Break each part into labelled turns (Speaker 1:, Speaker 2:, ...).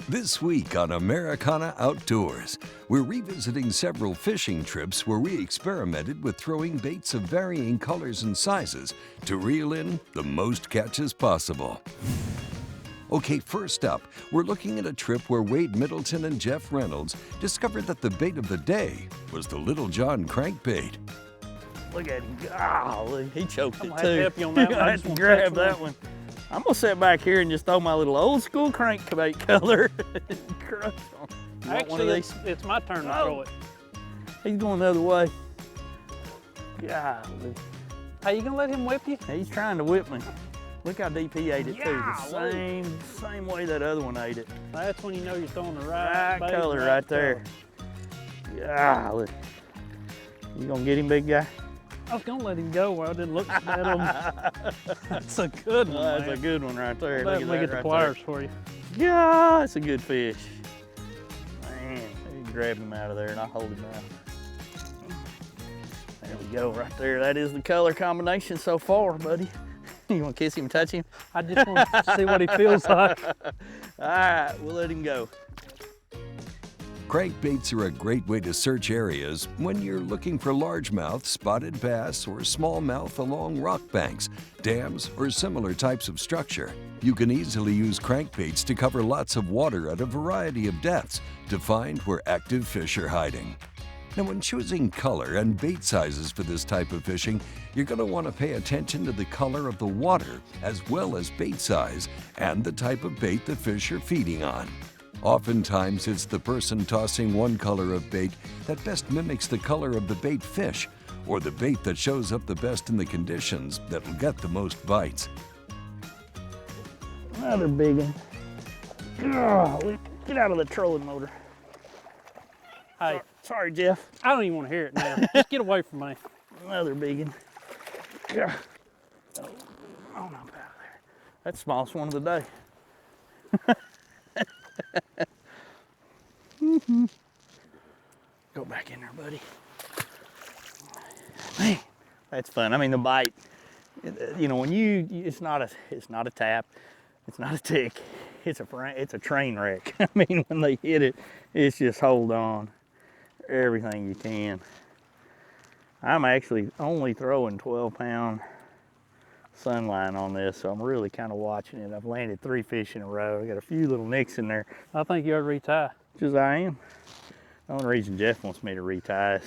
Speaker 1: This week on Americana Outdoors, we're revisiting several fishing trips where we experimented with throwing baits of varying colors and sizes to reel in the most catches possible. Okay, first up, we're looking at a trip where Wade Middleton and Jeff Reynolds discovered that the bait of the day was the Little Jon Crankbait.
Speaker 2: Look at him. Golly, he choked it too.
Speaker 3: I'm gonna help you on that one.
Speaker 2: I had to grab that one. I'm gonna sit back here and just throw my little old school crankbait color. Crush on.
Speaker 3: Actually, it's my turn to throw it.
Speaker 2: He's going the other way. Golly.
Speaker 3: Hey, you gonna let him whip you?
Speaker 2: He's trying to whip me. Look how deep he ate it too. The
Speaker 3: Golly.
Speaker 2: same way that other one ate it.
Speaker 3: That's when you know you're throwing the right bait,
Speaker 2: color right there. Golly. You gonna get him, big guy?
Speaker 3: I was gonna let him go where I didn't look at him. That's a good one,
Speaker 2: That's
Speaker 3: man.
Speaker 2: a good one right there.
Speaker 3: Let me get the pliers for you.
Speaker 2: Yeah, it's a good fish. Man, you can grab him out of there and I'll hold him out. There we go, right there. That is the color combination so far, buddy. You want to kiss him and touch him?
Speaker 3: I just want to see what he feels like.
Speaker 2: All right, we'll let him go.
Speaker 1: Crankbaits are a great way to search areas when you're looking for largemouth, spotted bass, or smallmouth along rock banks, dams, or similar types of structure. You can easily use crankbaits to cover lots of water at a variety of depths to find where active fish are hiding. Now, when choosing color and bait sizes for this type of fishing, you're going to want to pay attention to the color of the water as well as bait size and the type of bait the fish are feeding on. Oftentimes, it's the person tossing one color of bait that best mimics the color of the bait fish, or the bait that shows up the best in the conditions that will get the most bites.
Speaker 2: Another big one. Golly, get out of the trolling motor.
Speaker 3: Hey,
Speaker 2: sorry, Jeff.
Speaker 3: I don't even want to hear it now. Just get away from me.
Speaker 2: Another big one. Yeah. Oh, no, out of there. That's the smallest one of the day. Go back in there, buddy. Man, that's fun. I mean, the bite. You know, when it's not a tap, it's not a tick. It's a train wreck. I mean, when they hit it, it's just hold on, everything you can. I'm actually only throwing 12-pound sunline on this, so I'm really kind of watching it. I've landed 3 fish in a row. I got a few little nicks in there.
Speaker 3: I think you ought to retie.
Speaker 2: Just I am. The only reason Jeff wants me to retie is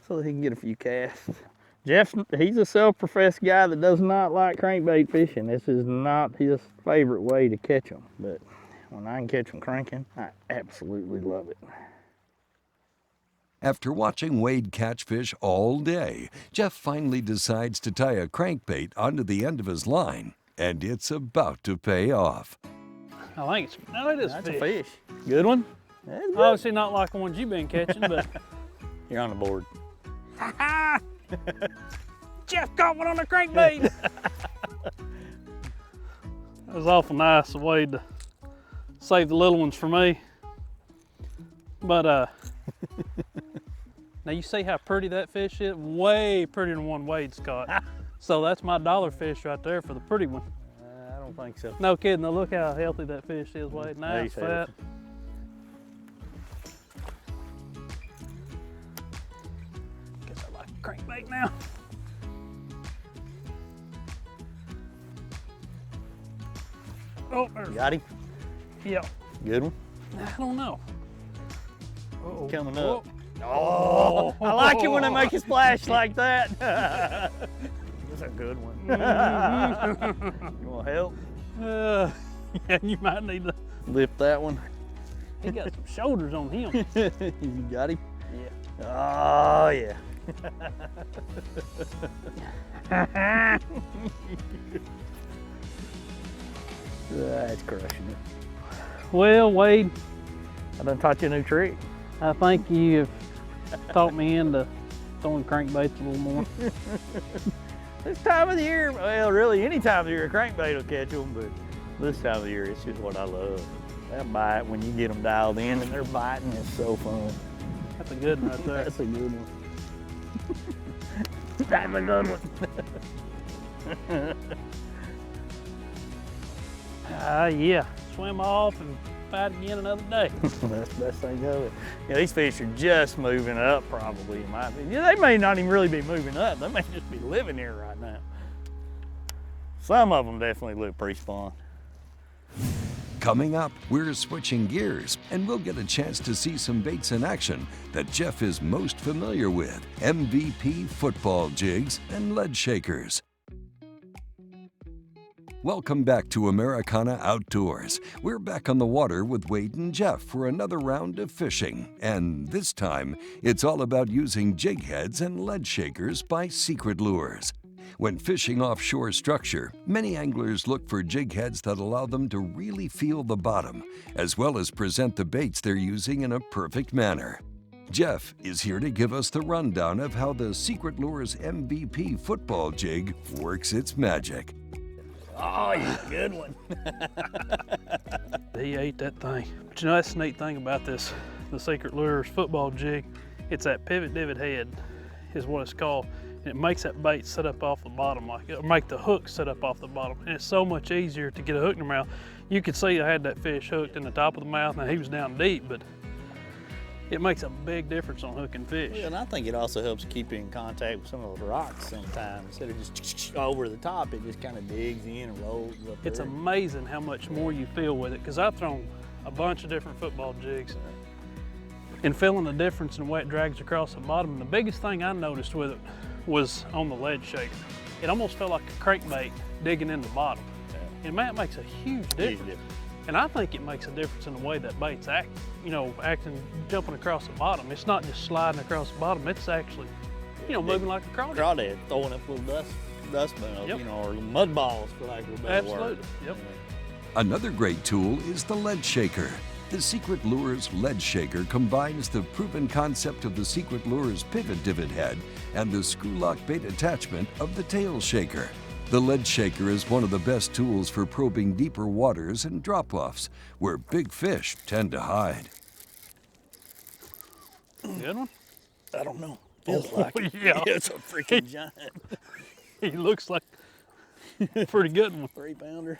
Speaker 2: so that he can get a few casts. He's a self-professed guy that does not like crankbait fishing. This is not his favorite way to catch them, but when I can catch them cranking, I absolutely love it.
Speaker 1: After watching Wade catch fish all day, Jeff finally decides to tie a crankbait onto the end of his line, and it's about to pay off.
Speaker 3: I think it's, no, it is
Speaker 2: That's
Speaker 3: fish.
Speaker 2: a fish. Good one? That's good.
Speaker 3: Obviously not like the ones you've been catching, but.
Speaker 2: You're on the board.
Speaker 3: Jeff caught one on a crankbait. That was awful nice, the way to save the little ones for me. But now you see how pretty that fish is? Way prettier than one Wade's caught. So that's my dollar fish right there for the pretty one.
Speaker 2: I don't think so.
Speaker 3: No kidding, now look how healthy that fish is, Wade. Nice, fat. Guess I like a crankbait now. Oh, there's,
Speaker 2: Got him?
Speaker 3: yeah.
Speaker 2: Good one?
Speaker 3: I don't know.
Speaker 2: Uh-oh. Coming up. Oh, I like it when they make a splash like that. That's a good one. You want help?
Speaker 3: Yeah, you might need to
Speaker 2: Lift that one.
Speaker 3: He got some shoulders on him.
Speaker 2: You got him?
Speaker 3: Yeah.
Speaker 2: Oh, yeah. That's crushing it.
Speaker 3: Well, Wade,
Speaker 2: I done taught you a new trick.
Speaker 3: I think you have taught me into throwing crankbaits a little more.
Speaker 2: This time of the year, well, really any time of the year, a crankbait will catch them, but this time of the year, it's just what I love. That bite, when you get them dialed in and they're biting, is so fun.
Speaker 3: That's a good one right there.
Speaker 2: That's a good one. That's a good one.
Speaker 3: Yeah, swim off and out again another day.
Speaker 2: That's the best thing of it. Yeah, these fish are just moving up, probably, in my opinion. Yeah, they may not even really be moving up. They may just be living here right now. Some of them definitely look pre-spawn.
Speaker 1: Coming up, we're switching gears and we'll get a chance to see some baits in action that Jeff is most familiar with: MVP football jigs and lead shakers. Welcome back to Americana Outdoors. We're back on the water with Wade and Jeff for another round of fishing. And this time, it's all about using jig heads and lead shakers by Secret Lures. When fishing offshore structure, many anglers look for jig heads that allow them to really feel the bottom, as well as present the baits they're using in a perfect manner. Jeff is here to give us the rundown of how the Secret Lures MVP football jig works its magic.
Speaker 2: Oh, yeah, good one.
Speaker 3: He ate that thing. But you know, that's the neat thing about this, the Secret Lures football jig. It's that pivot divot head is what it's called. And it makes that bait sit up off the bottom, like it'll make the hook sit up off the bottom. And it's so much easier to get a hook in your mouth. You could see I had that fish hooked in the top of the mouth. Now he was down deep, but it makes a big difference on hooking fish.
Speaker 2: Well, and I think it also helps keep you in contact with some of those rocks sometimes. Instead of just over the top, it just kind of digs in and rolls up there.
Speaker 3: It's amazing how much more you feel with it, because I've thrown a bunch of different football jigs and feeling the difference in the way it drags across the bottom. And the biggest thing I noticed with it was on the lead shaker. It almost felt like a crankbait digging in the bottom. Yeah. And man, it makes a huge difference. And I think it makes a difference in the way that bait's acting, jumping across the bottom. It's not just sliding across the bottom, it's actually, moving like a crawdad.
Speaker 2: Crawdad, throwing up little dust balls,
Speaker 3: yep.
Speaker 2: Or mud balls, for lack of a better word.
Speaker 3: Absolutely, yep.
Speaker 1: Another great tool is the lead shaker. The Secret Lures lead shaker combines the proven concept of the Secret Lures pivot divot head and the screw lock bait attachment of the tail shaker. The lead shaker is one of the best tools for probing deeper waters and drop-offs, where big fish tend to hide.
Speaker 3: Good one?
Speaker 2: I don't know. Feels like it.
Speaker 3: Yeah.
Speaker 2: It's a freaking giant.
Speaker 3: He looks like a pretty good one.
Speaker 2: 3-pounder.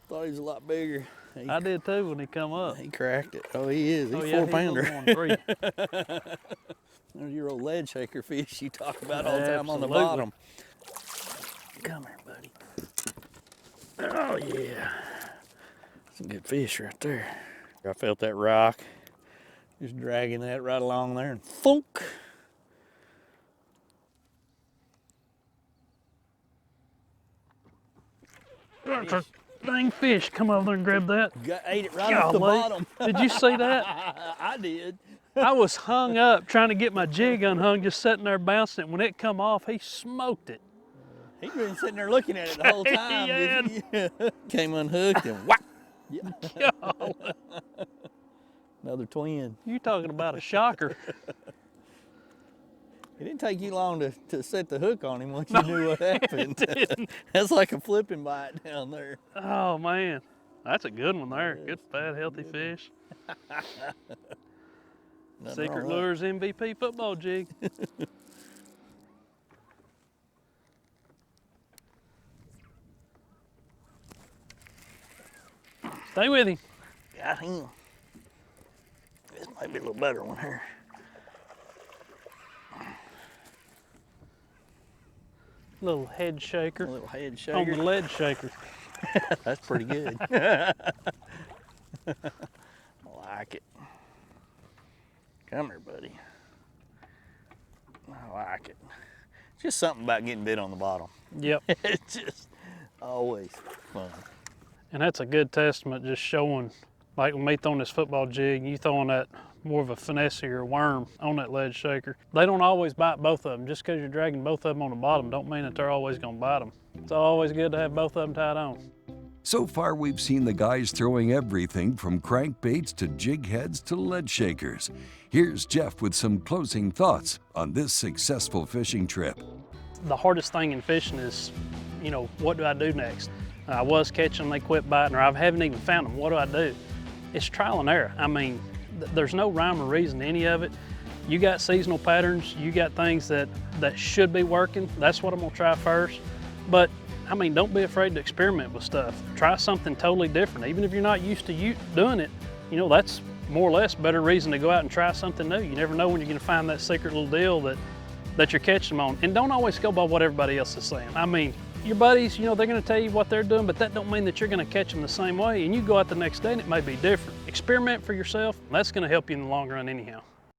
Speaker 2: Thought he was a lot bigger.
Speaker 3: I did too when he come up.
Speaker 2: He cracked it. Oh, he is. He's
Speaker 3: yeah,
Speaker 2: 4-pounder.
Speaker 3: He's 3.
Speaker 2: There's your old lead shaker fish you talk about all the time on the
Speaker 3: Absolutely.
Speaker 2: bottom. Come here, buddy. Oh, yeah. Some good fish right there. I felt that rock. Just dragging that right along there and thunk.
Speaker 3: That's a dang fish. Come over there and grab that.
Speaker 2: Ate it right off the bottom.
Speaker 3: Did you see that?
Speaker 2: I did.
Speaker 3: I was hung up trying to get my jig unhung, just sitting there bouncing it. When it come off, he smoked it.
Speaker 2: He'd been sitting there looking at it the whole time.
Speaker 3: Yeah.
Speaker 2: Came unhooked and whack. Yeah.
Speaker 3: Golly.
Speaker 2: Another twin.
Speaker 3: You talking about a shocker.
Speaker 2: It didn't take you long to set the hook on him once you knew what happened.
Speaker 3: It didn't.
Speaker 2: That's like a flipping bite down there.
Speaker 3: Oh man, that's a good one there. Good, fat, healthy fish. Secret Lures MVP football jig. Stay with him.
Speaker 2: Got him. This might be a little better one here.
Speaker 3: Little head shaker.
Speaker 2: A little head
Speaker 3: On
Speaker 2: shaker.
Speaker 3: the lead shaker.
Speaker 2: That's pretty good. I like it. Come here, buddy. I like it. It's just something about getting bit on the bottom.
Speaker 3: Yep.
Speaker 2: It's just always fun.
Speaker 3: And that's a good testament, just showing, like with me throwing this football jig, you throwing that more of a finessier worm on that lead shaker. They don't always bite both of them. Just because you're dragging both of them on the bottom don't mean that they're always gonna bite them. It's always good to have both of them tied on.
Speaker 1: So far, we've seen the guys throwing everything from crankbaits to jig heads to lead shakers. Here's Jeff with some closing thoughts on this successful fishing trip.
Speaker 3: The hardest thing in fishing is, what do I do next? I was catching them, they quit biting, or I haven't even found them. What do I do? It's trial and error. I mean, there's no rhyme or reason to any of it. You got seasonal patterns, you got things that should be working. That's what I'm gonna try first. But I mean, don't be afraid to experiment with stuff. Try something totally different. Even if you're not used to doing it, you know, that's more or less a better reason to go out and try something new. You never know when you're gonna find that secret little deal that you're catching them on. And don't always go by what everybody else is saying. I mean, your buddies, you know, they're gonna tell you what they're doing, but that don't mean that you're gonna catch them the same way. And you go out the next day and it may be different. Experiment for yourself. That's gonna help you in the long run anyhow.